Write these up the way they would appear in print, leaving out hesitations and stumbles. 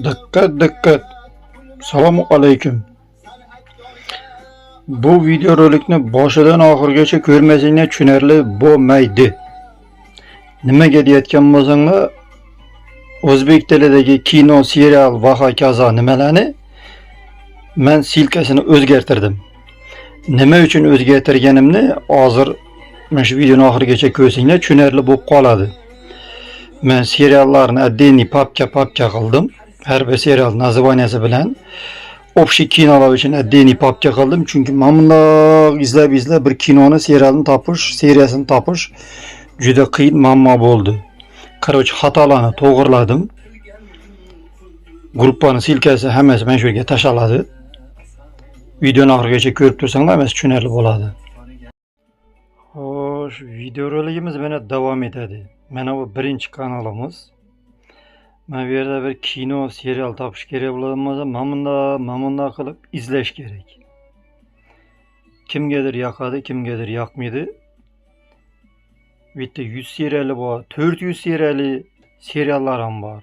Dikkat dikkat. Salomu aleyküm. Bu videorolikni boshidan oxirigacha ko'rmasanglar tushunarli bo'lmaydi. Nimaga deyotgan bo'lsanglar, o'zbek tilidagi kino, serial va hokazo nimalarni men silkasini o'zgartirdim. Nima uchun o'zgartirganimni hozir mana shu videoni oxirigacha ko'rsanglar tushunarli bo'lib qoladi. Men seriallarni отдельный papka qildim. Her bir serial nazivaniyasi bilan общий kinolar uchun отдельный papka qildim. Chunki men bundoq izlab bir kinoni, serialni topish, seriyasini topish juda qiyin muammo bo'ldi. Короче, xatolarni to'g'irladim. Gruppani silkasi hammasi mana shu yerga tashaladi. Videoni oxirigacha ko'rib tursanglar hammasi tushunarli bo'ladi. Xo'sh, videoroligimiz mana davom etadi. Mana bu birinchi kanalimiz. Men bu yerda bir kino, serial topish kerak bo'ladigan bo'lsa, mana bunday qilib izlash kerak. Kimgadir yoqadi, kimgadir yoqmaydi. Bu yerda 100 seriyali bor, 400 seriyali seriallar ham bor.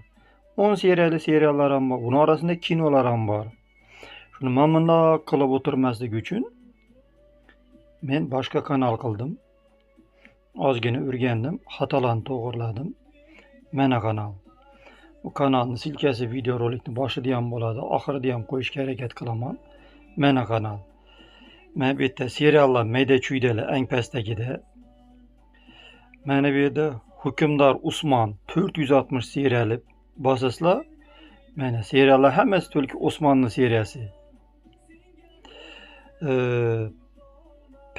10 seriyali seriallar ham bor. Uning orasida kinolar ham bor. Shuni mana bunday qilib o'tirmaslik uchun men boshqa kanal qildim. Ozgina o'rgandim, xatolarni to'g'irladim. Mana kanal. Bu kanalning silkasi videorolikni boshida ham bo'ladi, oxirida ham qo'yishga harakat qilaman. Mana kanal. Mana bu yerda seriallar mayda-chuydalar eng pastdagida. Mana bu yerda Hukmdor Usmon 460 seriyali bosasizlar. Mana seriallar hammasi Tulki Osmonning seriyasi.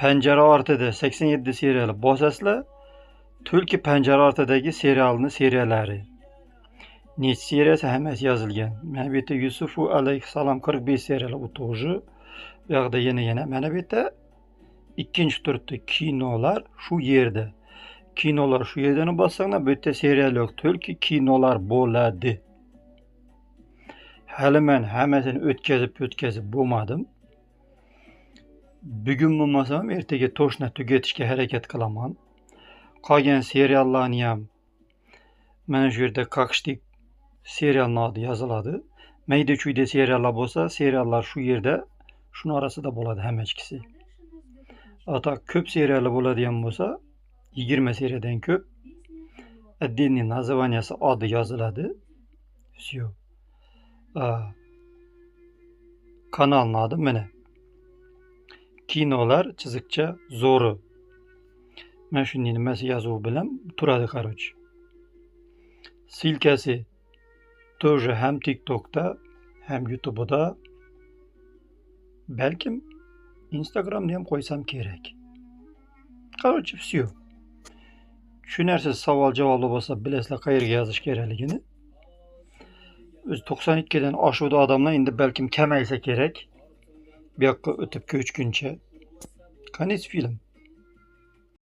Panjara ortida 87 seriyali bosasizlar. Tulki panjara ortidagi serialning seriyalari. Necha seriyasi hammasi yozilgan. Mana bu yerda Yusufu alayhissalom 45 seriyali u to'g'ri. Bu yoqda yana mana bu yerda ikkinchi turda kinolar shu yerda. Kinolar shu yerdan bossanglar bu yerda serial yo'q, Tulki kinolar bo'ladi. Hali men hammasini o'tkazib bo'lmadim. Bugun bo'lmasam ertaga to'shna tugatishga harakat qilaman. Qolgan seriallarni ham mana shu yerda Kakshtik serial nomi yoziladi. Mayda-chuyda seriallar bo'lsa, seriallar shu yerda, shuni orasida bo'ladi hammasi. Ata ko'p seriallar bo'ladigan bo'lsa, 20 seriyadan ko'p отдельный nazivaniyasi odi yoziladi. Всё. Kanal nomi mana. Kinolar chiziqcha zo'ri. Mana shunday nimasi yozuvi bilan turadi, короче. Silkasi тоже ham TikTokda, ham YouTube'da, balkim Instagramda ham qo'ysam kerak. Короче, всё. Tushunarsiz savol-javoblar bo'lsa, bilasizlar qayerga yozish kerakligini. O'zi 92 dan oshuvdi odamlar endi balkim kamaysa kerak. Bu yoqqa o'tib ko'chguncha. Konец film.